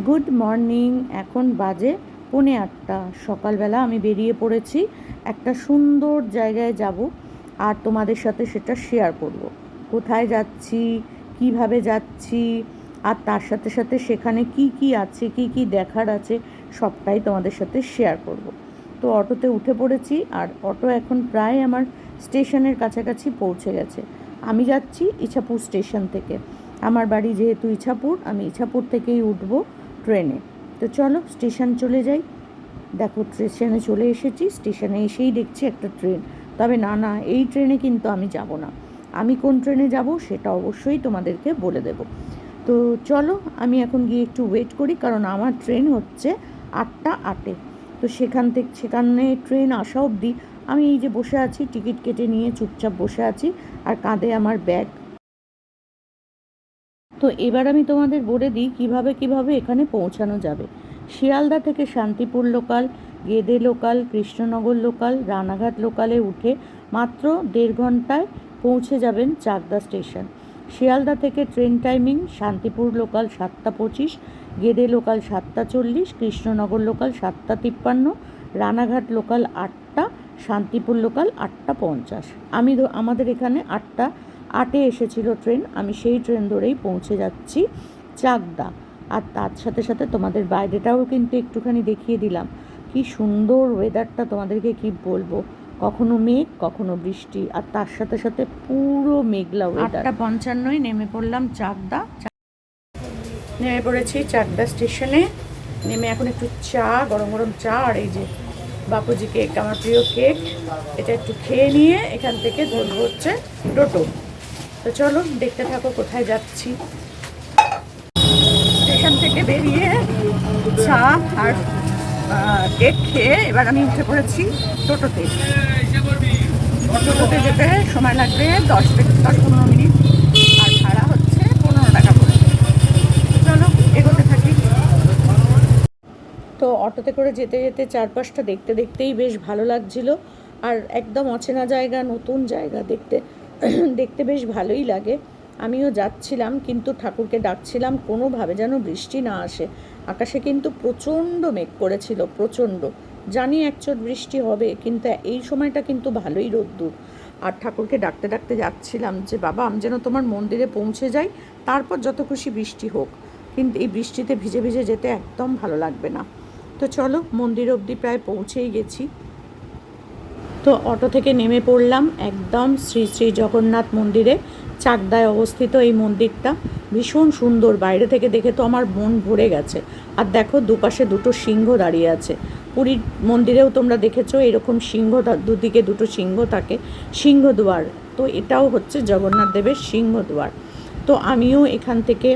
Good morning. এখন বাজে 7:45। সকালবেলা আমি বেরিয়ে পড়েছি, একটা সুন্দর জায়গায় যাব আর তোমাদের সাথে সেটা শেয়ার করব। কোথায় যাচ্ছি, কিভাবে যাচ্ছি, আর তার সাথে সাথে সেখানে কি কি আছে, কি কি দেখার আছে, সবটাই তোমাদের সাথে শেয়ার করব। তো অটোতে উঠে পড়েছি, আর অটো এখন প্রায় আমার স্টেশনের কাছাকাছি পৌঁছে গেছে। আমি যাচ্ছি ইছাপুর স্টেশন থেকে। আমার বাড়ি যেহেতু ইছাপুর, আমি ইছাপুর থেকেই উঠবো ট্রেনে। তো চলো স্টেশন চলে যাই। দেখো স্টেশনে চলে এসেছি, স্টেশনে এসেই দেখছি একটা ট্রেন। তবে না, এই ট্রেনে কিন্তু আমি যাব না। আমি কোন ট্রেনে যাব সেটা অবশ্যই তোমাদেরকে বলে দেব। তো চলো আমি এখন গিয়ে একটু ওয়েট করি, কারণ আমার ট্রেন হচ্ছে 8:08। তো সেখানে ট্রেন আসা অবধি আমি এই যে বসে আছি, টিকিট কেটে নিয়ে চুপচাপ বসে আছি, আর কাঁধে আমার ব্যাগ। তো এবার আমি তোমাদের বলে দিই কিভাবে এখানে পৌঁছানো যাবে। শিয়ালদা থেকে Shantipur local, Gede local, Krishnanagar local, Ranaghat লোকালে উঠে মাত্র 1.5 ঘন্টায় পৌঁছে যাবেন চাকদা স্টেশন। শিয়ালদা থেকে train timing: Shantipur local 7:25, Gede local 7:40, Krishnanagar local 7:53, Ranaghat local 8টা, শান্তিপুর লোকাল 8:50। আমাদের এখানে 8:08 এসেছিল ট্রেন। আমি সেই ট্রেন ধরেই পৌঁছে যাচ্ছি চাকদা। আর তার সাথে সাথে তোমাদের বাইরেটাও কিন্তু একটুখানি দেখিয়ে দিলাম। কি সুন্দর ওয়েদারটা, তোমাদেরকে কি বলবো। কখনো মেঘ, কখনো বৃষ্টি, আর তার সাথে সাথে পুরো মেঘলা ওয়েদার। 8:55 নেমে পড়লাম চাকদা। নেমে পড়েছি চাকদা স্টেশনে। নেমে এখন একটু চা, গরম গরম চা, আর এই যে বাপুজি কেক, আমার প্রিয় কেক, এটা একটু খেয়ে নিয়ে এখান থেকে ধরবো হচ্ছে টোটো। তো চলো দেখতে থাকো কোথায় যাচ্ছি। স্টেশন থেকে বেরিয়ে চা আর কেক খেয়ে এবার আমি উঠে পড়েছি টোটোতে। টোটোতে যেতে সময় লাগবে 10-15 মিনিট, আর ভাড়া হচ্ছে 15 টাকা করে। চলো এগোতে থাকি। তো অটোতে করে যেতে যেতে চারপাশটা দেখতে দেখতেই বেশ ভালো লাগছিল। আর একদম অচেনা জায়গা, নতুন জায়গা দেখতে দেখতে বেশ ভালোই লাগে। আমিও যাচ্ছিলাম, কিন্তু ঠাকুরকে ডাকছিলাম কোনোভাবে যেন বৃষ্টি না আসে। আকাশে কিন্তু প্রচণ্ড মেঘ করেছিল, প্রচণ্ড। জানি একচোট বৃষ্টি হবে, কিন্তু এই সময়টা কিন্তু ভালোই রোদ্দুর। আর ঠাকুরকে ডাকতে ডাকতে যাচ্ছিলাম যে বাবা, আমি যেন তোমার মন্দিরে পৌঁছে যাই, তারপর যত খুশি বৃষ্টি হোক, কিন্তু এই বৃষ্টিতে ভিজে ভিজে যেতে একদম ভালো লাগবে না। তো চলো মন্দির অবধি প্রায় পৌঁছেই গেছি। তো অটো থেকে নেমে পড়লাম একদম শ্রী শ্রী জগন্নাথ মন্দিরে। চাকদায় অবস্থিত এই মন্দিরটা ভীষণ সুন্দর। বাইরে থেকে দেখে তো আমার মন ভরে গেছে। আর দেখো দুপাশে দুটো সিংহ দাঁড়িয়ে আছে। পুরীর মন্দিরেও তোমরা দেখেছো এরকম সিংহ, দুদিকে দুটো সিংহ থাকে, সিংহদুয়ার। তো এটাও হচ্ছে জগন্নাথ দেবের সিংহদুয়ার। তো আমিও এখান থেকে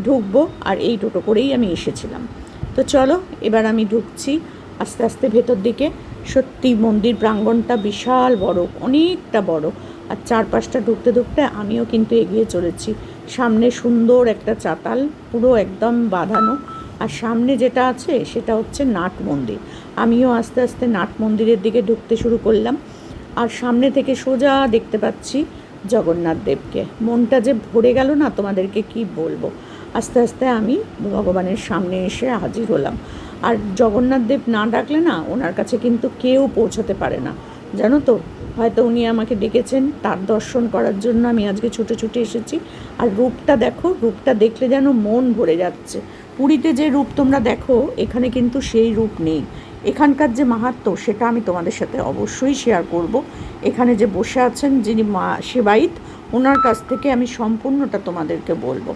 ঢুকবো, আর এই টোটো করেই আমি এসেছিলাম। তো চলো এবার আমি ঢুকছি আস্তে আস্তে ভেতর দিকে। সত্যি মন্দির প্রাঙ্গণটা বিশাল বড়, অনেকটা বড়। আর চারপাশটা ঢুকতে ঢুকতে আমিও কিন্তু এগিয়ে চলেছি। সামনে সুন্দর একটা চাতাল, পুরো একদম বাঁধানো। আর সামনে যেটা আছে সেটা হচ্ছে নাট মন্দির। আমিও আস্তে আস্তে নাট মন্দিরের দিকে ঢুকতে শুরু করলাম। আর সামনে থেকে সোজা দেখতে পাচ্ছি জগন্নাথ দেবকে। মনটা যে ভরে গেল না, তোমাদেরকে কি বলবো। আস্তে আস্তে আমি ভগবানের সামনে এসে হাজির হলাম। আর জগন্নাথ দেব না ডাকলে না, ওনার কাছে কিন্তু কেউ পৌঁছতে পারে না, জানো তো। হয়তো উনি আমাকে ডেকেছেন, তার দর্শন করার জন্য আমি আজকে ছুটে ছুটে এসেছি। আর রূপটা দেখো, রূপটা দেখলে যেন মন ভরে যাচ্ছে। পুরীতে যে রূপ তোমরা দেখো, এখানে কিন্তু সেই রূপ নেই। এখানকার যে মাহাত্ম্য, সেটা আমি তোমাদের সাথে অবশ্যই শেয়ার করব। এখানে যে বসে আছেন যিনি মা সেবায়িত, ওনার কাছ থেকে আমি সম্পূর্ণটা তোমাদেরকে বলবো।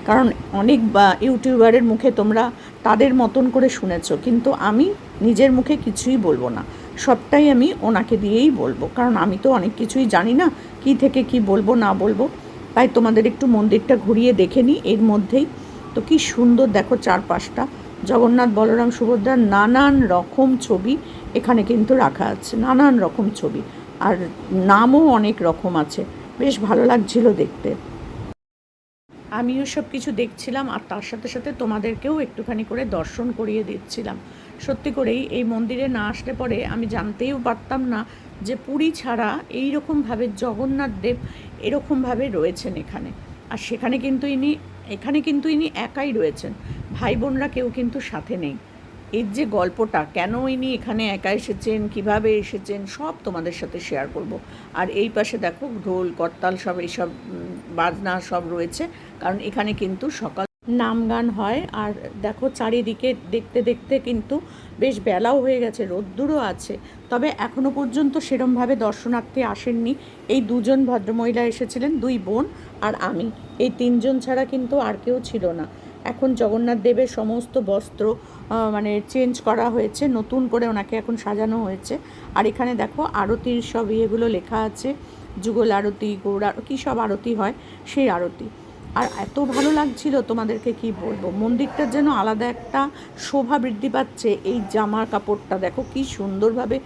কারণ অনেক ইউটিউবারের মুখে তোমরা তাদের মতন করে শুনেছো, কিন্তু আমি নিজের মুখে কিছুই বলবো না, সবটাই আমি ওনাকে দিয়েই বলবো। কারণ আমি তো অনেক কিছুই জানি না, কি থেকে কি বলবো না বলবো। তাই তোমাদের একটু মন্দিরটা ঘুরিয়ে দেখে নিই এর মধ্যেই। তো কি সুন্দর দেখো চারপাশটা। জগন্নাথ, বলরাম, সুভদ্রার নানান রকম ছবি এখানে কিন্তু রাখা আছে, নানান রকম ছবি। আর নামও অনেক রকম আছে, বেশ ভালো লাগছিল দেখতে। আমিও সব কিছু দেখছিলাম, আর তার সাথে সাথে তোমাদেরকেও একটুখানি করে দর্শন করিয়ে দিচ্ছিলাম। সত্যি করেই এই মন্দিরে না আসলে পরে আমি জানতেও পারতাম না যে পুরী ছাড়া এইরকমভাবে জগন্নাথ দেব এরকমভাবে রয়েছেন এখানে। আর সেখানে কিন্তু ইনি এখানে কিন্তু ইনি একাই রয়েছেন, ভাই বোনরা কেউ কিন্তু সাথে নেই। এর যে গল্পটা, কেন ইনি এখানে একা এসেছেন, কিভাবে এসেছেন, সব তোমাদের সাথে শেয়ার করব। আর এই পাশে দেখো ঢোল করতাল সব এইসব বাজনা সব রয়েছে, কারণ এখানে কিন্তু সকাল নাম গান হয়। আর দেখো চারিদিকে দেখতে দেখতে কিন্তু বেশ বেলাও হয়ে গেছে, রোদ্দুরও আছে, তবে এখনও পর্যন্ত সেরমভাবে দর্শনার্থী আসেননি। এই দুজন ভদ্রমহিলা এসেছিলেন, দুই বোন আর আমি, এই তিনজন ছাড়া কিন্তু আর কেউ ছিল না। এখন জগন্নাথ দেবের সমস্ত বস্ত্র মানে চেঞ্জ করা হয়েছে, নতুন করে ওনাকে এখন সাজানো হয়েছে। আর এখানে দেখো আরতির সব ইয়েগুলো লেখা আছে, যুগল আরতি, গৌড় কী সব আরতি হয়, সেই আরতি। আর এত ভালো লাগছিল তোমাদেরকে কি বলবো, মন্দিরটার যেন আলাদা একটা শোভা বৃদ্ধি পাচ্ছে। এই জামার কাপড়টা দেখো কি সুন্দরভাবে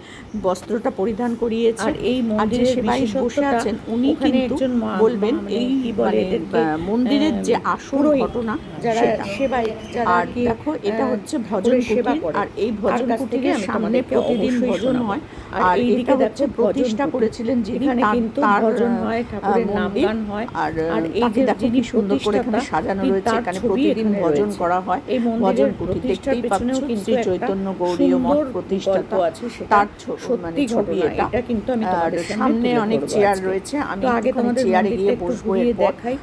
বস্ত্রটা পরিধান করিয়েছে। আর এই মন্দিরে সেবাই বসে আছেন, উনি কিন্তু বলবেন এই মন্দিরের যে আসল ঘটনা যারা সেবাই। আর দেখো এটা হচ্ছে ভজন কুটির, আর এই ভজন কুটিরের সামনে প্রতিদিন ভজন হয়। আর এইদিকে হচ্ছে প্রতিষ্ঠা করেছিলেন যিনি, কিন্তু ভজন হয়, ঠাকুরের নাম গান হয়। আর এই যে যিনি সুন্দর করে এখানে সাজানো রয়েছে, এখানে প্রতিদিন ভজন করা হয়। এই ভজন কুটির দেখতেই পাচ্ছ, শ্রী চৈতন্য গৌড়ীয় মঠ প্রতিষ্ঠাতা, তার সত্যি ছবি এটা। কিন্তু আমি তোমাদের সামনে অনেক চেয়ার রয়েছে, আমি আগে তোমাদের চেয়ারে গিয়ে বসবো। দেখাই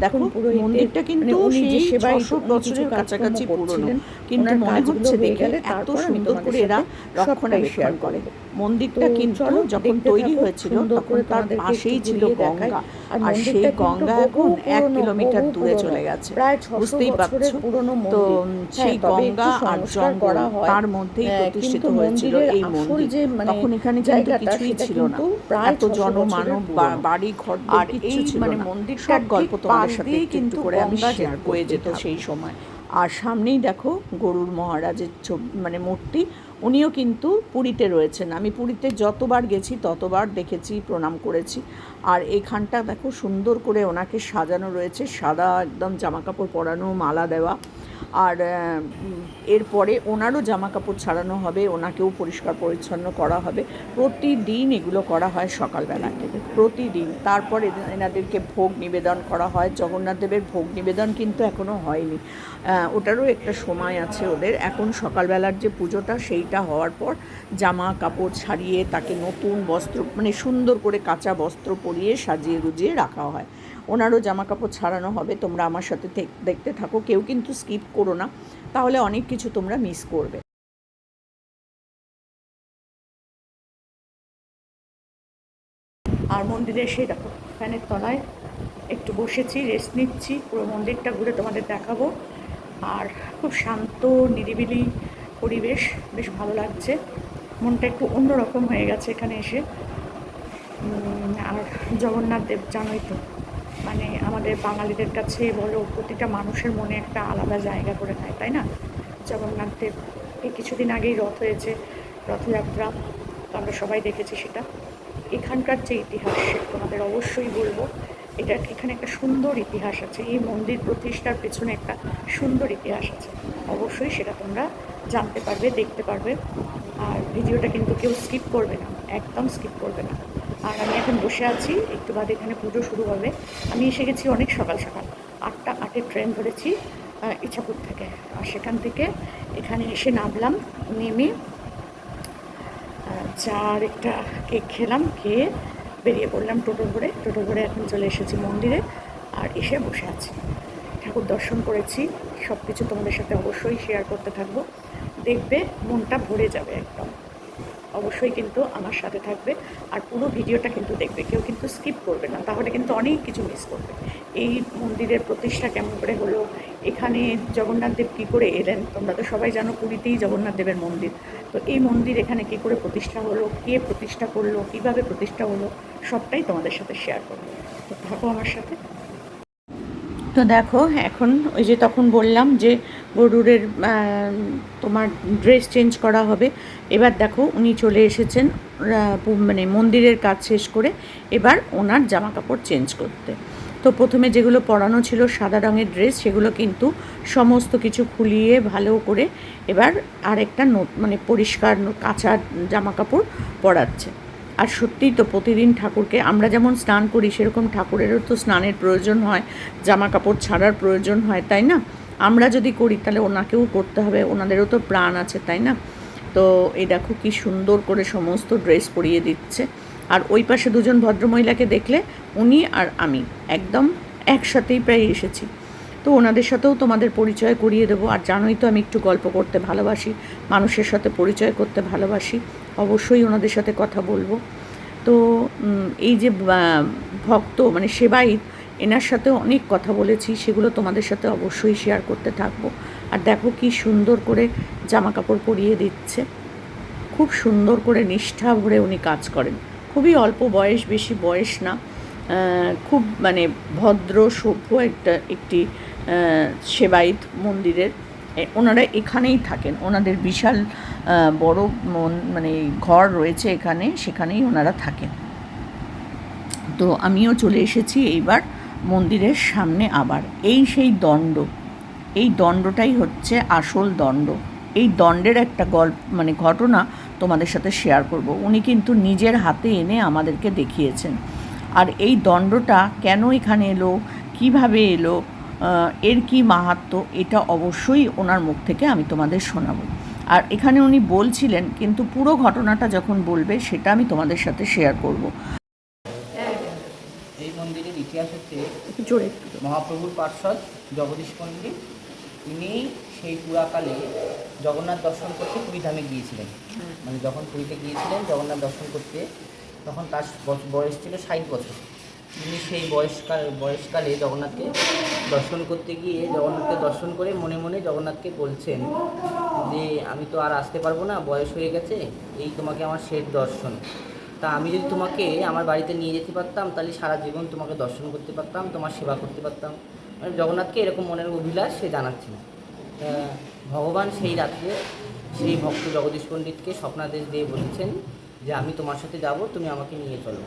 দেখো মন্দিরটা কিন্তু সেই 600 বছরের কাছাকাছি পুরনো, কিন্তু মনে হচ্ছে দেখে এত সুন্দর করে এরা রক্ষণাবেক্ষণ করে। মন্দিরটা কিন্তু যখন তৈরি হয়েছিল তখন তার পাশেই ছিল গঙ্গা, আর সেই গঙ্গা এখন 1 কিলোমিটার দূরে চলে গেছে, বুঝতেই পারছো। তো সেই গঙ্গা আর জঙ্গল তার মধ্যেই প্রতিষ্ঠিত হয়েছিল এই মন্দির। তখন এখানে কিন্তু কিছুই ছিল না, এত জনমানব, বাড়ি ঘর আর এই মানে মন্দিরটার গল্প তোমাদের সাথে কিন্তু করে আমি শেয়ার করে যেত সেই সময়। আর সামনেই দেখো গরুর মহারাজের মানে মূর্তি, উনিও কিন্তু পুরীতে রয়েছেন। আমি পুরীতে যতবার গেছি ততবার দেখেছি, প্রণাম করেছি। আর এইখানটা দেখো সুন্দর করে ওনাকে সাজানো রয়েছে, সাদা একদম জামাকাপড় পরানো, মালা দেওয়া। আর এরপরে ওনারও জামা কাপড় ছাড়ানো হবে, ওনাকেও পরিষ্কার পরিচ্ছন্ন করা হবে। প্রতিদিন এগুলো করা হয় সকালবেলা থেকে, প্রতিদিন। তারপরে এনাদেরকে ভোগ নিবেদন করা হয়। জগন্নাথ দেবের ভোগ নিবেদন কিন্তু এখনও হয়নি, ওটারও একটা সময় আছে ওদের। এখন সকালবেলার যে পুজোটা সেইটা হওয়ার পর জামা কাপড় ছাড়িয়ে তাকে নতুন বস্ত্র মানে সুন্দর করে কাঁচা বস্ত্র পরিয়ে সাজিয়ে গুজিয়ে রাখা হয়। ওনারও জামা কাপড় ছাড়ানো হবে। তোমরা আমার সাথে দেখতে থাকো, কেউ কিন্তু স্কিপ করো না, তাহলে অনেক কিছু তোমরা মিস করবে। আর মন্দিরে এসে দেখো ফ্যানের তলায় একটু বসেছি, রেস্ট নিচ্ছি, পুরো মন্দিরটা ঘুরে তোমাদের দেখাবো। আর খুব শান্ত নিরিবিলি পরিবেশ, বেশ ভালো লাগছে, মনটা একটু অন্যরকম হয়ে গেছে এখানে এসে। আর জগন্নাথ দেব জানোই তো, মানে আমাদের বাঙালিদের কাছে বলো, প্রতিটা মানুষের মনে একটা আলাদা জায়গা করে নেয়, তাই না? জগন্নাথ দেব এই কিছুদিন আগেই রথ হয়েছে, রথযাত্রা, তো আমরা সবাই দেখেছি সেটা। এখানকার যে ইতিহাস তোমাদের অবশ্যই বলবো, এখানে একটা সুন্দর ইতিহাস আছে, এই মন্দির প্রতিষ্ঠার পেছনে একটা সুন্দর ইতিহাস আছে, অবশ্যই সেটা তোমরা জানতে পারবে, দেখতে পারবে। আর ভিডিওটা কিন্তু কেউ স্কিপ করবে না, একদম স্কিপ করবে না। আর আমি এখন বসে আছি, একটু বাদে এখানে পুজো শুরু হবে। আমি এসে গেছি অনেক সকাল সকাল, 8টা ট্রেন ধরেছি ইচ্ছাপুর থেকে। আর সেখান থেকে এখানে এসে নামলাম, নেমে চা আর একটা কেক খেলাম, খেয়ে বেরিয়ে পড়লাম টোটো করে এখন চলে এসেছি মন্দিরে। আর এসে বসে আছি, ঠাকুর দর্শন করেছি, সব কিছু তোমাদের সাথে অবশ্যই শেয়ার করতে থাকবো। দেখবে মনটা ভরে যাবে একদম, অবশ্যই কিন্তু আমার সাথে থাকবে। আর পুরো ভিডিওটা কিন্তু দেখবে, কেউ কিন্তু স্কিপ করবে না, তাহলে কিন্তু অনেক কিছু মিস করবে। এই মন্দিরের প্রতিষ্ঠা কেমন করে হলো, এখানে জগন্নাথ দেব কী করে এলেন, তোমরা তো সবাই জানো পুরীতেই জগন্নাথ দেবের মন্দির। তো এই মন্দির এখানে কী করে প্রতিষ্ঠা হলো, কে প্রতিষ্ঠা করলো, কীভাবে প্রতিষ্ঠা হলো, সবটাই তোমাদের সাথে শেয়ার করবো। তো থাকো আমার সাথে। তো দেখো এখন ওই যে তখন বললাম যে গরুরের তোমার ড্রেস চেঞ্জ করা হবে। এবার দেখো উনি চলে এসেছেন মানে মন্দিরের কাজ শেষ করে এবার ওনার জামা কাপড় চেঞ্জ করতে। তো প্রথমে যেগুলো পরানো ছিল সাদা রঙের ড্রেস, সেগুলো কিন্তু সমস্ত কিছু খুলিয়ে ভালো করে এবার আরেকটা মানে পরিষ্কার কাঁচা জামা কাপড় পরাচ্ছে। আর সত্যিই তো প্রতিদিন ঠাকুরকে আমরা যেমন স্নান করি সেরকম ঠাকুরেরও তো স্নানের প্রয়োজন হয়, জামা কাপড় ছাড়ার প্রয়োজন হয়, তাই না? আমরা যদি করি তাহলে ওনাকেও করতে হবে, ওনাদেরও তো প্রাণ আছে, তাই না? তো এই দেখো কি সুন্দর করে সমস্ত ড্রেস পরিয়ে দিচ্ছে। আর ওই পাশে দুজন ভদ্রমহিলাকে দেখলে উনি আর আমি একদম একসাথেই প্রায় এসেছি। তো ওনাদের সাথেও তোমাদের পরিচয় করিয়ে দেবো। আর জানোই তো আমি একটু গল্প করতে ভালোবাসি, মানুষের সাথে পরিচয় করতে ভালোবাসি, অবশ্যই ওনাদের সাথে কথা বলবো। তো এই যে ভক্ত মানে সেবায়িত, এনার সাথেও অনেক কথা বলেছি, সেগুলো তোমাদের সাথে অবশ্যই শেয়ার করতে থাকবো। আর দেখো কি সুন্দর করে জামা কাপড় পরিয়ে দিচ্ছে, খুব সুন্দর করে নিষ্ঠা ভরে উনি কাজ করেন। খুবই অল্প বয়স, বেশি বয়স না, খুব মানে ভদ্র সভ্য একটি সেবায়িত মন্দিরের। ওনারা এখানেই থাকেন, ওনাদের বিশাল বড় মানে ঘর রয়েছে এখানে, সেখানেই ওনারা থাকেন। তো আমিও চলে এসেছি এইবার মন্দিরের সামনে। আবার এই সেই দণ্ড, এই দণ্ডটাই হচ্ছে আসল দণ্ড। এই দণ্ডের একটা মানে ঘটনা তোমাদের সাথে শেয়ার করব। উনি কিন্তু নিজের হাতে এনে আমাদেরকে দেখিয়েছেন। আর এই দণ্ডটা কেন এখানে এলো, কিভাবে এলো, এর কি মাহাত্ম্য, এটা অবশ্যই ওনার মুখ থেকে আমি তোমাদের শোনাবো। আর এখানে উনি বলছিলেন, কিন্তু পুরো ঘটনাটা যখন বলবে সেটা আমি তোমাদের সাথে শেয়ার করব। এই মন্দিরের ইতিহাস হচ্ছে মহাপ্রভুর পার্ষদ জগদীশ পণ্ডিত, তিনি সেই পুরাকালে জগন্নাথ দর্শন করতে পুরীধামে গিয়েছিলেন। মানে যখন পুরীতে গিয়েছিলেন জগন্নাথ দর্শন করতে, তখন তার বয়স ছিল 60 বছর। তিনি সেই বয়সকালে জগন্নাথকে দর্শন করতে গিয়ে জগন্নাথকে দর্শন করে মনে মনে জগন্নাথকে বলছেন যে আমি তো আর আসতে পারবো না, বয়স হয়ে গেছে, এই তোমাকে আমার শেষ দর্শন। তা আমি যদি তোমাকে আমার বাড়িতে নিয়ে যেতে পারতাম তাহলে সারা জীবন তোমাকে দর্শন করতে পারতাম, তোমার সেবা করতে পারতাম। মানে জগন্নাথকে এরকম মনের অভিলাষ সে জানাচ্ছিল। ভগবান সেই রাত্রে সেই ভক্ত জগদীশ পণ্ডিতকে স্বপ্নাদেশ দিয়ে বলেছেন যে আমি তোমার সাথে যাব, তুমি আমাকে নিয়ে চলো।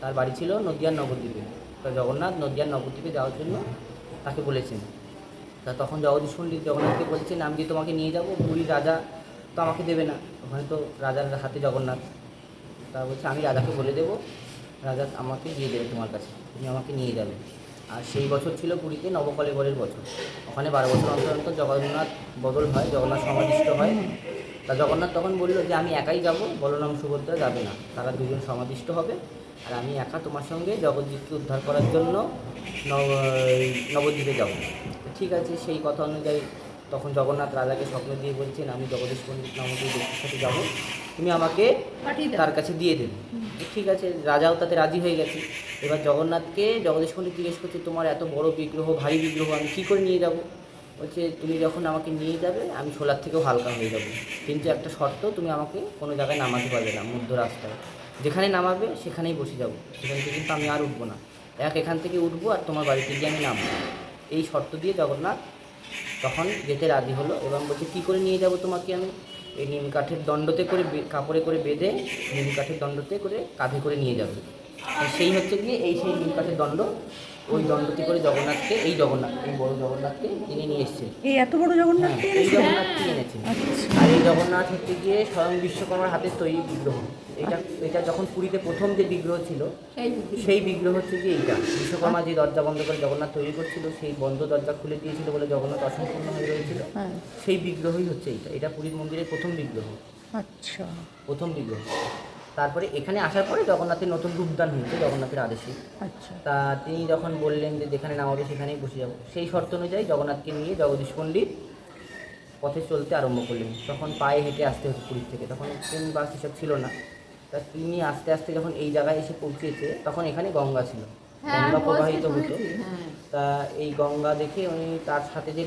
তার বাড়ি ছিল নদিয়ার নবদ্বীপে। তা জগন্নাথ নদিয়ার নবদ্বীপে যাওয়ার জন্য তাকে বলেছেন। তা তখন জগদীশ পণ্ডিত জগন্নাথকে বলেছেন আমি যে তোমাকে নিয়ে যাব, পুরীর রাজা তো আমাকে দেবে না, ওখানে তো রাজার হাতে জগন্নাথ। তা বলছে আমি রাজাকে বলে দেবো, রাজা আমাকে দিয়ে দেবে তোমার কাছে, তুমি আমাকে নিয়ে যাবে। আর সেই বছর ছিল পুরীতে নবকলেবরের বছর। ওখানে 12 বছর অন্তর অন্তর জগন্নাথ বদল হয়, জগন্নাথ সমাধিস্থ হয়। তা জগন্নাথ তখন বলল যে আমি একাই যাব, বলরাম সুভদ্রা যাবে না, তারা দুজন সমাধিস্থ হবে। আর আমি একা তোমার সঙ্গে জগদ্দীপকে উদ্ধার করার জন্য নবদ্বীপে যাব। ঠিক আছে, সেই কথা অনুযায়ী তখন জগন্নাথ রাজাকে স্বপ্ন দিয়ে বলছেন আমি জগদীশ পণ্ডিত নামক এই ব্যক্তির সাথে যাবো, তুমি আমাকে তার কাছে দিয়ে দেবে। ঠিক আছে, রাজাও তাতে রাজি হয়ে গেছে। এবার জগন্নাথকে জগদীশ পণ্ডিত জিজ্ঞেস করছে তোমার এত বড় বিগ্রহ, ভারী বিগ্রহ আমি কী করে নিয়ে যাব? বলছে তুমি যখন আমাকে নিয়ে যাবে আমি ছোলার থেকেও হালকা হয়ে যাব, কিন্তু একটা শর্ত, তুমি আমাকে কোনো জায়গায় নামাতে পারবে না, মধ্য রাস্তায় যেখানে নামাবে সেখানেই বসে যাব, সেখান থেকে কিন্তু আমি আর উঠবো না, এখান থেকে উঠবো আর তোমার বাড়িতে গিয়ে আমি নামবো। এই শর্ত দিয়ে জগন্নাথ তখন যেতে রাজি হলো এবং বলছে কী করে নিয়ে যাব তোমাকে আমি? এই নিম কাঠের দণ্ডতে করে কাপড়ে করে বেঁধে নিম কাঠের দণ্ডতে করে কাঁধে করে নিয়ে যাবে। সেই হচ্ছে গিয়ে এই সেই নিম কাঠের দণ্ড, ওই দণ্ডতে করে জগন্নাথকে এই বড় জগন্নাথকে তিনি নিয়ে এসেছেন। এই এত বড় জগন্নাথ, হ্যাঁ, এই জগন্নাথকে এনেছেন। আর এই জগন্নাথ হচ্ছে গিয়ে স্বয়ং বিশ্বকর্মার হাতের তৈরি বিগ্রহ। এটা যখন পুরীতে প্রথম যে বিগ্রহ ছিল সেই বিগ্রহ হচ্ছে গিয়ে এইটা। বিশ্বকর্মা যে দরজা বন্ধ করে জগন্নাথ তৈরি করছিল, সেই বন্ধ দরজা খুলে দিয়েছিল বলে জগন্নাথ অসম্পূর্ণ হয়ে রয়েছিল। সেই বিগ্রহই হচ্ছে এইটা। এটা পুরীর মন্দিরের প্রথম বিগ্রহ। আচ্ছা, প্রথম বিগ্রহ। তারপরে এখানে আসার পরে জগন্নাথের নতুন রূপদান হয়েছে জগন্নাথের আদেশে। আচ্ছা, তা তিনি যখন বললেন যে যেখানে নামাবে সেখানেই বসে যাব, সেই শর্ত অনুযায়ী জগন্নাথকে নিয়ে জগদীশ পণ্ডিত পথে চলতে আরম্ভ করলেন। তখন পায়ে হেঁটে আসতে হতো পুরীর থেকে, তখন ট্রেন বাস এসব ছিল না। তা তিনি আস্তে আস্তে যখন এই জায়গায় এসে পৌঁছেছে তখন এখানে গঙ্গা ছিল, গঙ্গা প্রবাহিত হতো। তা এই গঙ্গা দেখে উনি তার সাথে যে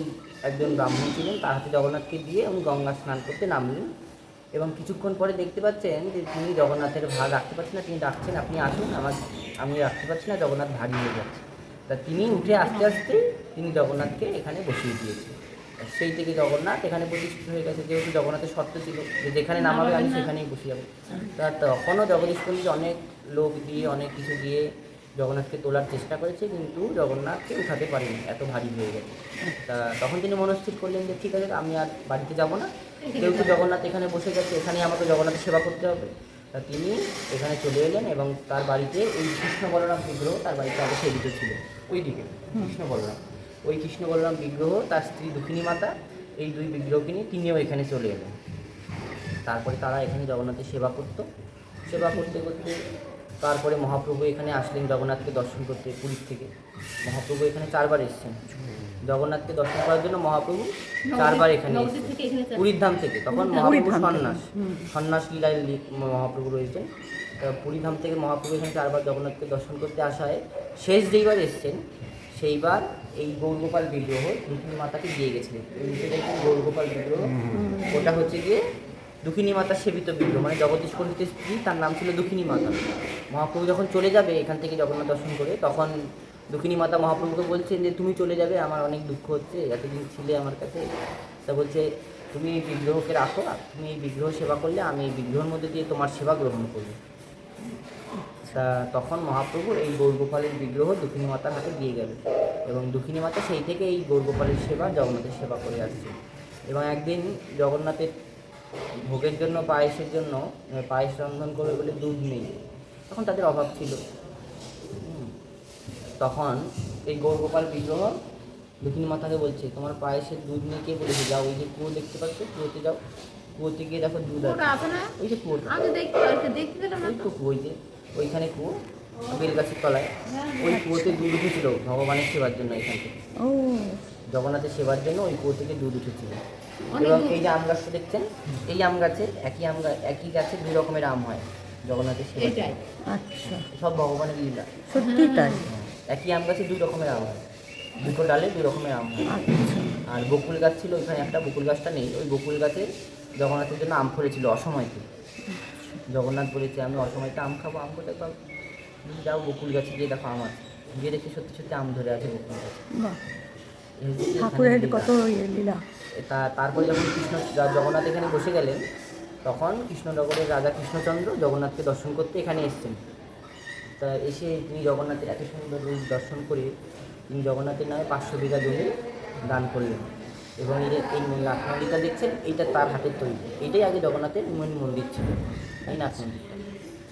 একজন ব্রাহ্মণ ছিলেন তার হাতে জগন্নাথকে দিয়ে উনি গঙ্গা স্নান করতে নামলেন। এবং কিছুক্ষণ পরে দেখতে পাচ্ছেন যে তিনি জগন্নাথের ভার রাখতে পারছেন না, তিনি ডাকছেন আপনি আসুন, আমি রাখতে পারছি না, জগন্নাথ ভারী হয়ে যাচ্ছে। তা তিনি উঠে আস্তে আস্তে তিনি জগন্নাথকে এখানে বসিয়ে দিয়েছেন। সেই থেকে জগন্নাথ এখানে প্রতিষ্ঠিত হয়ে গেছে, যেহেতু জগন্নাথের শর্ত ছিল যে যেখানে নামাবে আমি সেখানেই বসে যাবো। তা তখনও জগদীশ পণ্ডিত অনেক লোক দিয়ে অনেক কিছু দিয়ে জগন্নাথকে তোলার চেষ্টা করেছে, কিন্তু জগন্নাথকে উঠাতে পারেনি, এত ভারী হয়ে গেছে। তা তখন তিনি মনস্থির করলেন যে ঠিক আছে আমি আর বাড়িতে যাব না, যেহেতু জগন্নাথ এখানে বসে গেছে, এখানেই আমাকে জগন্নাথের সেবা করতে হবে। তা তিনি এখানে চলে এলেন এবং তার বাড়িতে এই কৃষ্ণ বলরাম বিগ্রহ তার বাড়িতে আগে সেদিকে ছিল, ওই দিকে কৃষ্ণ বলরাম, ওই কৃষ্ণ বলরাম বিগ্রহ, তার স্ত্রী দুঃখিনী মাতা, এই দুই বিগ্রহকে নিয়ে তিনিও এখানে চলে এলেন। তারপরে তারা এখানে জগন্নাথের সেবা করতো, সেবা করতে করতে তারপরে মহাপ্রভু এখানে আসলেন জগন্নাথকে দর্শন করতে পুরীর থেকে। মহাপ্রভু এখানে 4 বার এসেছেন জগন্নাথকে দর্শন করার জন্য। মহাপ্রভু 4 বার এখানে এসেছেন পুরীর ধাম থেকে। তখন মহাপ্রভু সন্ন্যাস লীলায় মহাপ্রভু রয়েছেন। পুরী ধাম থেকে মহাপ্রভু এখানে 4 বার জগন্নাথকে দর্শন করতে আসায় শেষ যেইবার এসেছেন সেইবার এই গৌরগোপাল বিগ্রহ দুঃখিনী মাতাকে দিয়ে গেছিলেন। গৌরগোপাল বিগ্রহ ওটা হচ্ছে গিয়ে দুঃখিনী মাতার সেবিত বিগ্রহ, মানে জগদীশ পণ্ডিতের স্ত্রী, তার নাম ছিল দুঃখিনী মাতা। মহাপ্রভু যখন চলে যাবে এখান থেকে জগন্নাথ দর্শন করে, তখন দুঃখিনী মাতা মহাপ্রভুকে বলছেন যে তুমি চলে যাবে, আমার অনেক দুঃখ হচ্ছে, এতদিন ছিলে আমার কাছে। তা বলছে তুমি এই বিগ্রহকে রাখো, তুমি এই বিগ্রহ সেবা করলে আমি এই বিগ্রহের মধ্যে দিয়ে তোমার সেবা গ্রহণ করব। তা তখন মহাপ্রভু এই গৌরগোপালের বিগ্রহ দুঃখিনী মাতার হাতে দিয়ে গেলেন এবং দুঃখিনী মাতা সেই থেকে এই গৌরগোপালের সেবা, জগন্নাথের সেবা করে আসছে। এবং একদিন জগন্নাথের ভোগের জন্য, পায়েসের জন্য, পায়েস রন্ধন করবে বলে দুধ নেই, তখন তাদের অভাব ছিল। তখন এই গৌরগোপাল বিগ্রহ দুঃখিনী মাতাকে বলছে তোমার পায়েসের দুধ নিয়ে কে বলেছে, যাও ওই যে কুয়ো দেখতে পাচ্ছ, কুয়োতে যাও, কুয়োতে গিয়ে দেখো দুধ আছে, ওই যে কুয়োটা, ওই তো কুয়ো, ওই যে ওইখানে কুয়ো বেলগাছের তলায়, ওই কুয়োতে দুধ উঠেছিল ভগবানের সেবার জন্য। এখান থেকে জগন্নাথের সেবার জন্য ওই কুয়ো থেকে দুধ উঠেছিল। এবং এই যে আম গাছটা দেখছেন, এই আম গাছে একই গাছে 2 রকমের আম হয় জগন্নাথের সেবা। আচ্ছা, সব ভগবানের লীলা, সত্যি তাই? একই আম গাছে 2 রকমের আম হয়, 2টো ডালে 2 রকমের আম হয়। আর বকুল গাছ ছিল ওইখানে একটা, বকুল গাছটা নেই, ওই বকুল গাছে জগন্নাথের জন্য আম ফলেছিল অসময়তে। জগন্নাথ বলেছে আমি অসময়তে আম খাবো, আম কোথায় পাবো, যাও বকুল গাছে গিয়ে দেখো আম আছে, গিয়ে দেখি সত্যি সত্যি আম ধরে আছে বকুল গাছে। ঠাকুরের কত লীলা। তারপরে যখন জগন্নাথ এখানে বসে গেলেন, তখন কৃষ্ণনগরের রাজা কৃষ্ণচন্দ্র জগন্নাথকে দর্শন করতে এখানে এসেছেন। তা এসে তিনি জগন্নাথের এত সুন্দর রূপ দর্শন করে তিনি জগন্নাথের নামে 500 বিঘা জমি দান করলেন। এবং এই নাথ মন্দিরটা দেখছেন, এইটা তার হাতের তৈরি। এইটাই আগে জগন্নাথের মেন মন্দির ছিল, এই নাথ মন্দিরটা,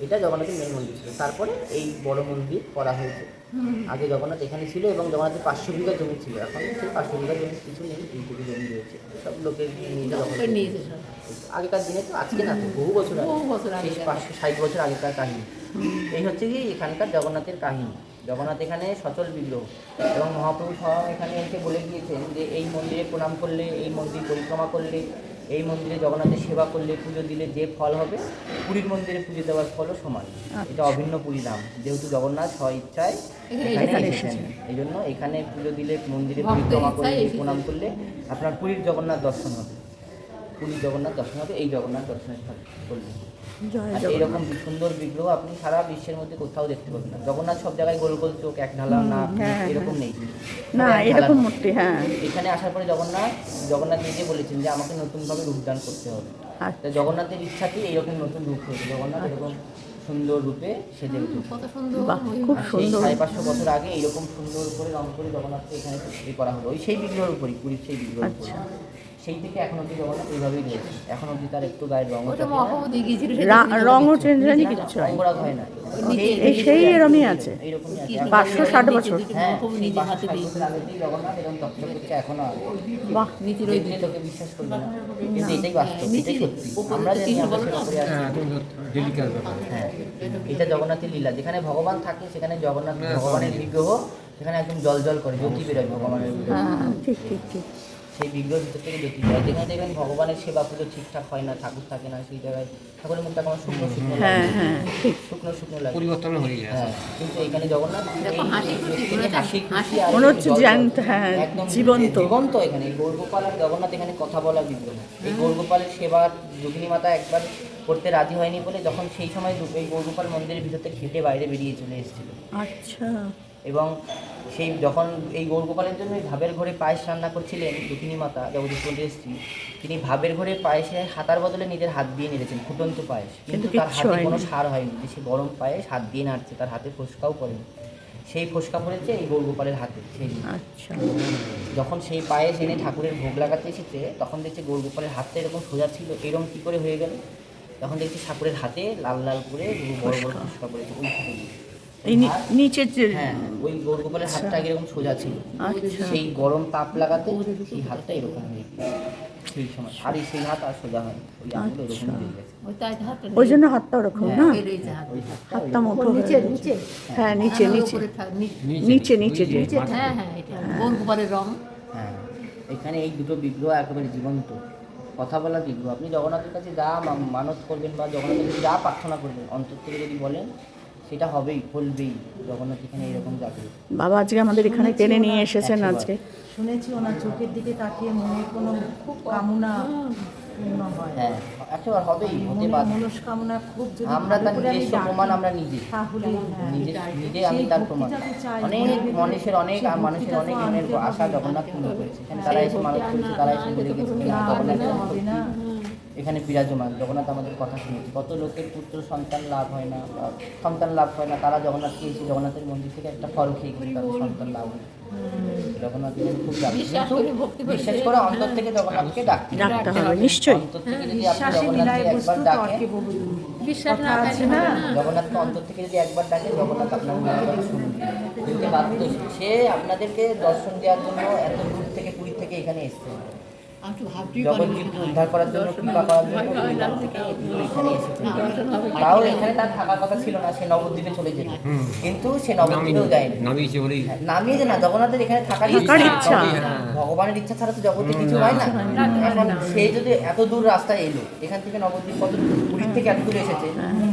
এটা জগন্নাথের মেন মন্দির ছিল। তারপরে এই বড় মন্দির করা হয়েছে। আগে জগন্নাথ এখানে ছিল এবং জগন্নাথের 500 বিঘা জমি ছিল, এখন সেই 500 বিঘা জমি কিছু নেই, 2 জমি রয়েছে, সব লোকের নিয়ে আগেকার দিনে, তো আজকে না, তো বহু বছর আগে, 560 বছর আগেকার কাহিনী। এই হচ্ছে কি এখানকার জগন্নাথের কাহিনী। জগন্নাথ এখানে সচল বিগ্রহ এবং মহাপ্রভু স্বয়ং এখানে এসে বলে গিয়েছেন যে এই মন্দিরে প্রণাম করলে, এই মন্দির পরিক্রমা করলে, এই মন্দিরে জগন্নাথের সেবা করলে, পুজো দিলে যে ফল হবে পুরীর মন্দিরে পুজো দেওয়ার ফলও সমান। এটা অভিন্ন পুরী ধাম, যেহেতু জগন্নাথ স্ব ইচ্ছায় এখানে এসেছেন, এই জন্য এখানে পুজো দিলে, মন্দিরে পরিক্রমা করলে, প্রণাম করলে আপনার পুরীর জগন্নাথ দর্শন হবে, পুরীর জগন্নাথ দর্শন হবে এই জগন্নাথ দর্শনের করলে। আর এইরকম সুন্দর বিগ্রহ আপনি সারা বিশ্বের মধ্যে কোথাও দেখতে পাবেন না। জগন্নাথ সব জায়গায় গোল গোল চোখ, এক ঢালা নাক, এরকম নেই না, এরকম মূর্তি। হ্যাঁ, এখানে আসার পরে জগন্নাথ নিজে বলেছেন যে আমাকে নতুনভাবে রূপদান করতে হবে। তা জগন্নাথের ইচ্ছাতেই এইরকম নতুন রূপ হয়েছে, জগন্নাথ এরকম সুন্দর রূপে সেজে উঠেছে। খুব সুন্দর, 550 বছর আগে এইরকম সুন্দর করে রং করে জগন্নাথকে এখানে তৈরি করা হলো, ওই সেই বিগ্রহের উপরই, পুরীর সেই বিগ্রহের উপর। সেই থেকে এখন অব্দি জগন্নাথ এইভাবেই রয়েছে, এখন অব্দি তার একটু গায়ের রঙও চেঞ্জ হয়নি, কিছু রঙরাগ হয় না, সেই এরমই আছে, এইরকমই আছে। 560 বছর। হ্যাঁ, 560 বছর আগেই জগন্নাথ এরকম চকচক করছে, এখনো আছে। বাহ, দেখলে তোকে বিশ্বাস করবে না, কিন্তু এটাই বাস্তব, এটাই সত্যি। আমরা জানি, আমরা সেবা করে আসছি। হ্যাঁ, এটা জগন্নাথের লীলা, যেখানে ভগবান থাকে সেখানে জগন্নাথ ভগবানের বিগ্রহ, সেখানে একদম জল জল করে জ্যোতি বেরোয় ভগবানের বিগ্রহ। ঠিক ঠিক ঠিক, সেই বিগ্রহের ভিতর থেকে জ্যোতি যায়। যেখানে দেখবেন ভগবানের সেবা পুজো ঠিকঠাক হয় না, ঠাকুর থাকে না, সেই জায়গায় ঠাকুরের মুখটা কেমন শুকনো শুকনো লাগে, শুকনো শুকনো লাগে, পরিবর্তন হয়ে যায়। হ্যাঁ, কিন্তু এখানে জগন্নাথ হাসি খুশি আর মনে হচ্ছে জ্যান্ত, হ্যাঁ, একদম জীবন্ত জীবন্ত। এখানে এই গৌরগোপাল আর জগন্নাথ এখানে কথা বলা বিগ্রহ। এই গৌরগোপালের সেবা যোগিনী মাতা একবার করতে রাজি হয়নি বলে যখন সেই সময় এই গৌরগোপাল মন্দিরের ভিতর থেকে খেটে বাইরে বেরিয়ে চলে এসেছিল। আচ্ছা, এবং সেই যখন এই গৌরগোপালের জন্য ভাবের ঘরে পায়েস রান্না করছিলেন দুঃখিনী মাতা জগদীশ পণ্ডিতের স্ত্রী, তিনি ভাবের ঘরে পায়েসে হাতার বদলে নিজের হাত দিয়ে নেড়েছেন, ফুটন্ত পায়েস, কিন্তু তার হাতে কোনো সার হয়নি, যে সে গরম পায়েস হাত দিয়ে নাড়ছে, তার হাতে ফোসকাও পড়েনি। সেই ফোসকা পড়েছে এই গৌরগোপালের হাতে। সেই যখন সেই পায়েস এনে ঠাকুরের ভোগ লাগাতে এসেছে, তখন দেখছে গৌরগোপালের হাতটা এরকম সোজা ছিল, এরকম কী করে হয়ে গেল? তখন দেখছি ঠাকুরের হাতে লাল লাল করে বড় বড় পুষ্পা করেছে ওই ফুলগুলো। এই নিচের যে হ্যাঁ, ওই গৌরগোপালের হাতটা আগে এরকম সোজা ছিল, আচ্ছা। সেই গরম তাপ লাগাতে সেই হাতটা এরকম হয়ে গেছে সেই সময়, আর সেই হাত আর সোজা হয় ওই আঙুল এরকম হয়ে গেছে। ওই জন্য হাতটা ওরকম না, ওই হাতটা হাতটা ওই- মুঠো হয়ে গেছে। হ্যাঁ নিচে নিচে নিচে নিচে যে হ্যাঁ হ্যাঁ এটা গোলগোপালের রং। হ্যাঁ, এখানে এই দুটো বিগ্রহ একেবারে জীবন্ত কথা বলা বিগ্রহ। আপনি জগন্নাথের কাছে যা মানত করবেন বা জগন্নাথের কাছে যা প্রার্থনা করবেন অন্তর থেকে যদি বলেন সেটা হবেই, ফলবেই। জগন্নাথ এখানে এরকম যাবে। বাবা আজকে আমাদের এখানে টেনে নিয়ে এসেছেন আজকে। শুনেছি ওনার চোখের দিকে তাকিয়ে মনের কোনো খুব কামনা পূর্ণ হয়। হ্যাঁ, একেবারে হবেই, হতে মনের বাধ্য। মনস্কামনা খুব যদি আমরা তার ভালো করে আমি নিজস্ব ডাকি, প্রমাণ, আমরা নিজে তাহলে হ্যাঁ, নিজে আমি তার প্রমাণ। ভক্তিটাকে চাই, অনেক মনের মানুষের অনেক সেই মানুষের অনেক ভক্তিটা তো মনের আনতে আশা হবে। জগন্নাথ পূর্ণ করেছে। এখানে তারা এসে মানত করেছে, তারা এসে বলে গেছে না জগন্নাথ হলে হবে না। এখানে বিরাজমান। জগন্নাথ আমাদের কথা শুনেছে। কত লোকের পুত্র সন্তান লাভ হয় না, বা সন্তান লাভ হয় না, তারা জগন্নাথকে এসে জগন্নাথের মন্দির থেকে একটা ফল খেয়ে গেছে, তাদের সন্তান লাভ হয়। জগন্নাথ খুব ডাকে, বিশ্বাস কিন্তু করে ভক্তি করে বিশেষ করে অন্তর থেকে জগন্নাথকে ডাকতে ডাকতে হবে নিশ্চয়ই। অন্তর থেকে যদি আপনি বিশ্বাসে জগন্নাথকে মিলায় একবার বস্তু ডাকেন, তর্কে বহুদূর। বিশ্বাস না কথা থাকলে আছে হবে না? না। জগন্নাথকে অন্তর থেকে যদি একবার ডাকেন, জগন্নাথ আপনার মনের কথা শুনবে, শুনতে বাধ্য। সে আপনাদেরকে দর্শন দেওয়ার জন্য এত দূর থেকে, পুরী থেকে এখানে এসেছে। আমি তো ভাবতেই জগৎজীবকে উদ্ধার করার জন্য, কৃপা করার জন্য পুরী ধাম থেকে এখানে এসেছে। তাও এখানে তার থাকার কথা ছিল না, সে নবদ্বীপে চলে যেত, কিন্তু সে নবদ্বীপেও যায়নি। নামিয়েছে বলেই হ্যাঁ, নামিয়েছে না, জগন্নাথের এখানে থাকার থাকার ইচ্ছা। ভগবানের ইচ্ছা ছাড়া তো জগতে কিছু হয় না। এখন সে যদি এত দূর রাস্তায় এলো, এখান থেকে নবদ্বীপ কত দূর, পুরীর থেকে এত দূর এসেছে,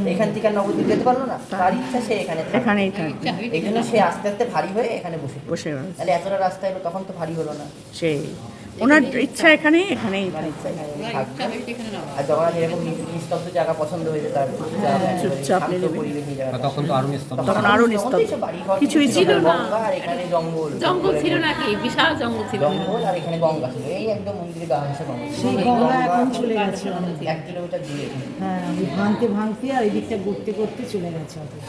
এখান থেকে আর নবদ্বীপ যেতে পারলো না, তার ইচ্ছা সে এখানে থাকবে। এখানেই থাকবে, এই জন্য সে আস্তে আস্তে ভারী হয়ে এখানে বসে পড়ে। বসে আছে। তাহলে এতটা রাস্তা এলো, তখন তো ভারী হলো না। সেই ওনার ইচ্ছা এখানেই এখানেই তার ইচ্ছা এখানে থাকবে। এখানে না আর জগন্নাথ এরকম নিস্তব্ধ জায়গা পছন্দ হয়েছে তার, চুপচাপ শান্ত নিরিবিলি। পরিবেশ এই জায়গাটা। তখন তো আরো নিস্তব্ধ। তখন আরো নিস্তব্ধ, কিছুই ছিল না। গঙ্গা আর এখানে জঙ্গল, জঙ্গল ছিল নাকি, বিশাল জঙ্গল ছিল। জঙ্গল আর এখানে গঙ্গা ছিল। এই একদম মন্দিরে গা ঘেঁষে গঙ্গা। সেই এই গঙ্গা এখন চলে গেছে অনেক। 1 কিলোমিটার দূরে এখানে। হ্যাঁ, ওই ভাঙতে ভাঙতে আর এই দিকটা ঘুরতে ঘুরতে চলে গেছে অথচ।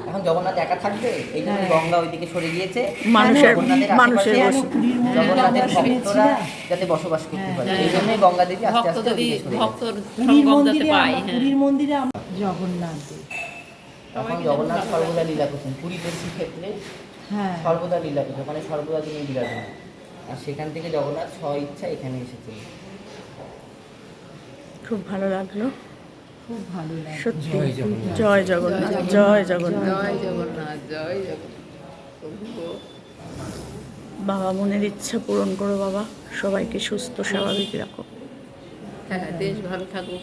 এখন জগন্নাথ একা থাকবে, এই জন্য গঙ্গা ওইদিকে সরে গিয়েছে। মানুষের জগন্নাথের মানুষের আশেপাশে বসে জগন্নাথের আমরা ভক্তরা শুনেছি যাতে বসবাস করতে পারে, এই জন্যই গঙ্গা দেবী আস্তে আস্তে ভক্তদের ওইদিকে সরে গেছে। ভক্তর পুরীর সঙ্গম যাতে মন্দিরে পাই। আমরা- পুরীর মন্দিরে আমরা জগন্নাথ দেব। এখন জগন্নাথ সর্বদা লীলা করছেন। পুরীতে ক্ষেত্রে হ্যাঁ, সর্বদা লীলা করছেন, ওখানে সর্বদা তিনি বিরাজমান। আর সেখান থেকে জগন্নাথ স্ব ইচ্ছা এখানে এসেছেন। খুব ভালো লাগলো খুব ভালো লাগে। সত্যি। জয় জগন্নাথ। জয় জগন্নাথ, জয় জগন্নাথ। জয় জগন্নাথ, জয় জগন্নাথ। প্রভু বাবা মনের ইচ্ছা পূরণ করো বাবা, সবাইকে সুস্থ স্বাভাবিক রাখো। হ্যাঁ, দেশ ভালো থাকুক।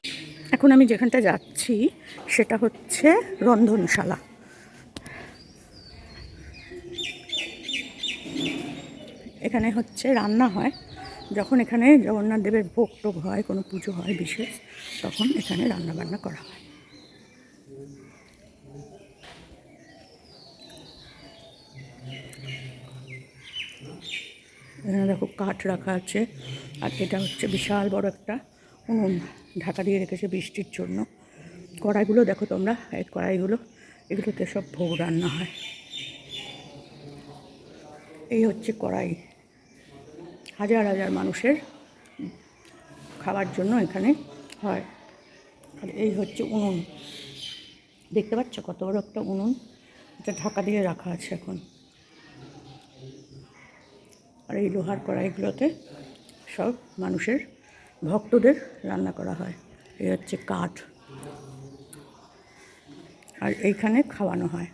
এখন আমি যেখানটা যাচ্ছি সেটা হচ্ছে রন্ধনশালা। এখানে হচ্ছে রান্না হয়, যখন এখানে জগন্নাথ দেবের ভোগ টোগ হয়, কোনো পুজো হয় বিশেষ, তখন এখানে রান্না বান্না করা হয়। এখানে দেখো কাঠ রাখা আছে, আর এটা হচ্ছে বিশাল বড় একটা উনুন ঢাকা দিয়ে রেখেছে বৃষ্টির জন্য। কড়াইগুলো দেখো তোমরা, এই কড়াইগুলো, এগুলোতে সব ভোগ রান্না হয়। এই হচ্ছে কড়াই, হাজার হাজার মানুষের খাওয়ার জন্য এখানে হয়। আর এই হচ্ছে উনুন, দেখতে পাচ্ছ কত বড় একটা উনুন, এটা ঢাকা দিয়ে রাখা আছে এখন। আর এই লোহার কড়াইগুলোতে সব মানুষের ভক্তদের রান্না করা হয়। এই হচ্ছে কাঠ, আর এইখানে খাওয়ানো হয়।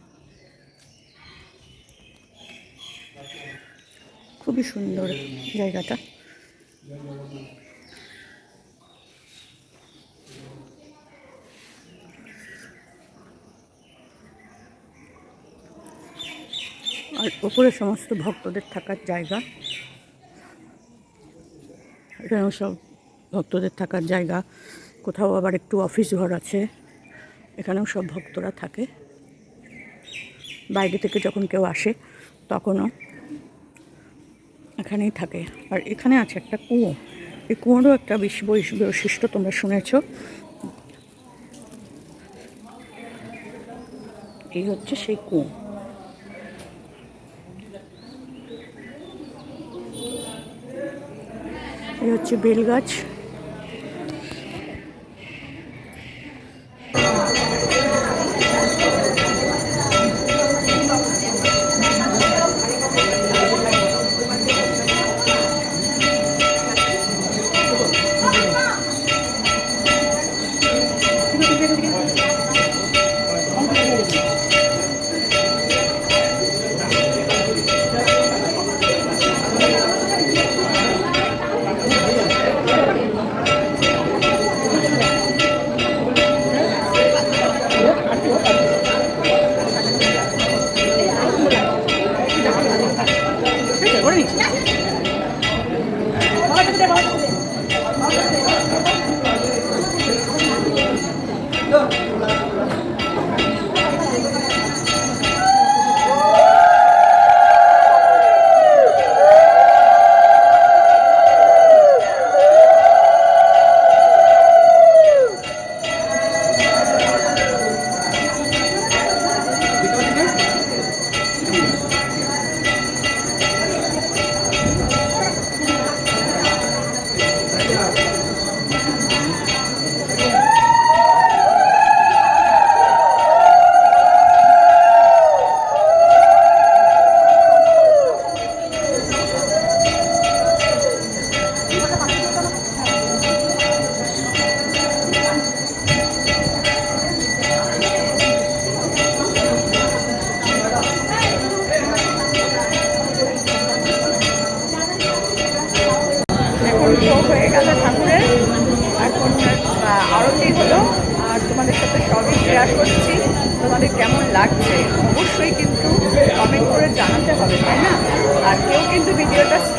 খুবই সুন্দর জায়গাটা। আর উপরে সমস্ত ভক্তদের থাকার জায়গা, এখানেও সব ভক্তদের থাকার জায়গা। কোথাও আবার একটু অফিস ঘর আছে, এখানেও সব ভক্তরা থাকে। বাইরে থেকে যখন কেউ আসে তখনও এখানেই থাকে। আর এখানে আছে একটা কুয়ো, এই কুয়োরও একটা বৈশিষ্ট্য তোমরা শুনেছ। এই হচ্ছে সেই কুয়ো। এই হচ্ছে বেলগাছ,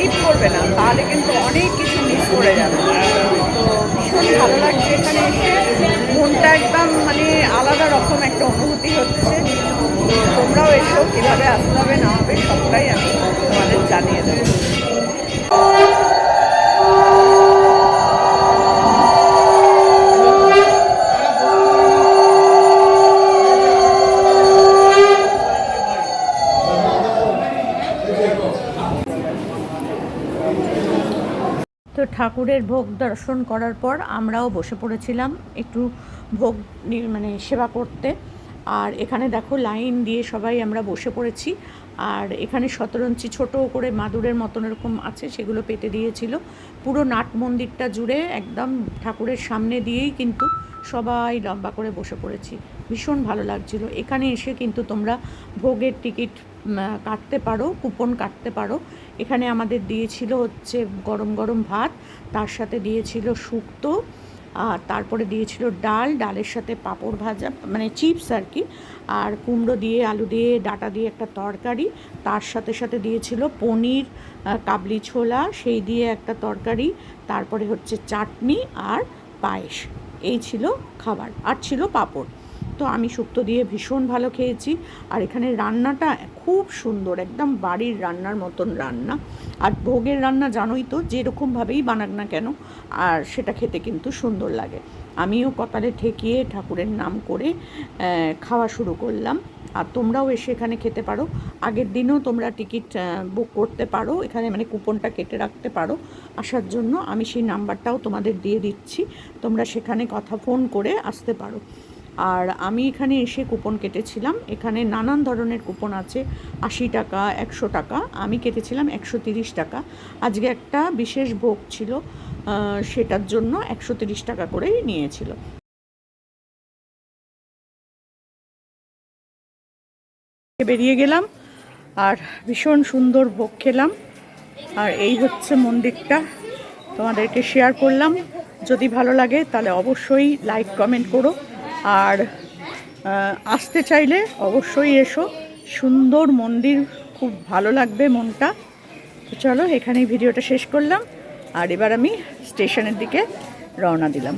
স্কিপ করবে না, তাহলে কিন্তু অনেক কিছু মিস করে যাবে। তো ভীষণ ভালো লাগছে এখানে এসে, মনটা একদম মানে আলাদা রকম একটা অনুভূতি হচ্ছে। তোমরাও এসো, কীভাবে আসতে হবে না হবে সবটাই আমি তোমাদের জানিয়ে দেবো। তো ঠাকুরের ভোগ দর্শন করার পর আমরাও বসে পড়েছিলাম একটু ভোগ মানে সেবা করতে। আর এখানে দেখো লাইন দিয়ে সবাই আমরা বসে পড়েছি। আর এখানে শতরঞ্চি ছোট করে মাদুরের মতন এরকম আছে, সেগুলো পেতে দিয়েছিল। পুরো নাট মন্দিরটা জুড়ে একদম ঠাকুরের সামনে দিয়েই কিন্তু সবাই লম্বা করে বসে পড়েছি। ভীষণ ভালো লাগছিল। এখানে এসে কিন্তু তোমরা ভোগের টিকিট কাটতে পারো, কুপন কাটতে পারো। এখানে আমাদের দিয়েছিল হচ্ছে গরম গরম ভাত, তার সাথে দিয়েছিল শুক্তো, আর তারপরে দিয়েছিল ডাল, ডালের সাথে পাঁপড় ভাজা মানে চিপস আর কি, আর কুমড়ো দিয়ে আলু দিয়ে ডাঁটা দিয়ে একটা তরকারি, তার সাথে সাথে দিয়েছিল পনির কাবলি ছোলা সেই দিয়ে একটা তরকারি, তারপরে হচ্ছে চাটনি আর পায়েস। এই ছিল খাবার, আর ছিল পাঁপড়। তো আমি শুক্তো দিয়ে ভীষণ ভালো খেয়েছি। আর এখানে রান্নাটা খুব সুন্দর, একদম বাড়ির রান্নার মতন রান্না। আর ভোগের রান্না জানোই তো, যেরকমভাবেই বানাক না কেন, আর সেটা খেতে কিন্তু সুন্দর লাগে। আমিও কপালে ঠেকিয়ে ঠাকুরের নাম করে খাওয়া শুরু করলাম। আর তোমরাও এসে এখানে খেতে পারো। আগের দিনও তোমরা টিকিট বুক করতে পারো এখানে, মানে কুপনটা কেটে রাখতে পারো আসার জন্য। আমি সেই নাম্বারটাও তোমাদের দিয়ে দিচ্ছি, তোমরা সেখানে ফোন করে আসতে পারো। আর আমি এখানে এসে কুপন কেটেছিলাম। এখানে নানান ধরনের কুপন আছে, 80 টাকা, 100 টাকা। আমি কেটেছিলাম 130 টাকা। আজকে একটা বিশেষ ভোগ ছিল, সেটার জন্য 130 টাকা করেই নিয়েছিল। বেরিয়ে গেলাম আর ভীষণ সুন্দর ভোগ খেলাম। আর এই হচ্ছে মন্দিরটা, তোমাদেরকে শেয়ার করলাম। যদি ভালো লাগে তাহলে অবশ্যই লাইক কমেন্ট করো। আর আসতে চাইলে অবশ্যই এসো, সুন্দর মন্দির, খুব ভালো লাগবে মনটা। তো চলো, এখানেই ভিডিওটা শেষ করলাম। আর এবার আমি স্টেশনের দিকে রওনা দিলাম।